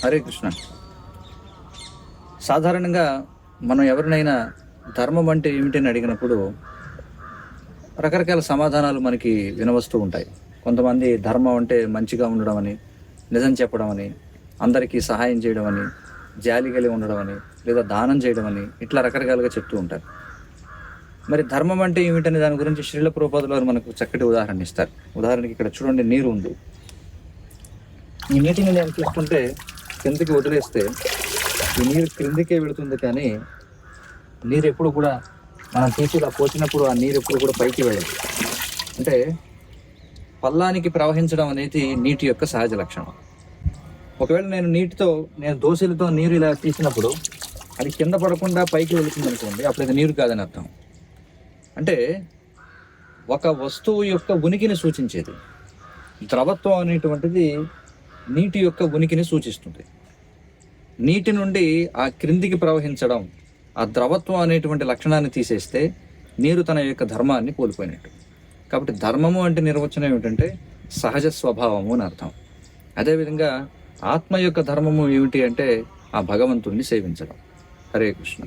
హరే కృష్ణ. సాధారణంగా మనం ఎవరినైనా ధర్మం అంటే ఏమిటని అడిగినప్పుడు రకరకాల సమాధానాలు మనకి వినవస్తూ ఉంటాయి. కొంతమంది ధర్మం అంటే మంచిగా ఉండడం అని, నిజం చెప్పడం అని, అందరికీ సహాయం చేయడం అని, జాలి కలిగి ఉండడం అని, లేదా దానం చేయడం అని, ఇట్లా రకరకాలుగా చెప్తూ ఉంటారు. మరి ధర్మం అంటే ఏమిటనే దాని గురించి శ్రీల ప్రభుపాదుల వారు మనకు చక్కటి ఉదాహరణ ఇస్తారు. ఉదాహరణకి ఇక్కడ చూడండి, నీరు ఉంది. ఈ నీటిని నేను చూస్తుంటే కిందకి వదిలేస్తే ఈ నీరు క్రిందికే వెళుతుంది, కానీ నీరు ఎప్పుడు కూడా మనం తీసి ఇలా పోసినప్పుడు ఆ నీరు ఎప్పుడు కూడా పైకి వెళ్ళదు. అంటే పల్లానికి ప్రవహించడం అనేది నీటి యొక్క సహజ లక్షణం. ఒకవేళ నేను దోశలతో నీరు ఇలా తీసినప్పుడు అది కింద పడకుండా పైకి వెళుతుంది అనుకోండి, అప్పుడు అది నీరు కాదని అర్థం. అంటే ఒక వస్తువు యొక్క ఉనికిని సూచించేది. ద్రవత్వం అనేటువంటిది నీటి యొక్క ఉనికిని సూచిస్తుంది. నీటి నుండి ఆ క్రిందికి ప్రవహించడం, ఆ ద్రవత్వం అనేటువంటి లక్షణాన్ని తీసేస్తే నీరు తన యొక్క ధర్మాన్ని కోల్పోయినట్టు. కాబట్టి ధర్మము అంటే నిర్వచనం ఏమిటంటే సహజ స్వభావము అని అర్థం. అదేవిధంగా ఆత్మ యొక్క ధర్మము ఏమిటి అంటే ఆ భగవంతుణ్ణి సేవించడం. హరే కృష్ణ.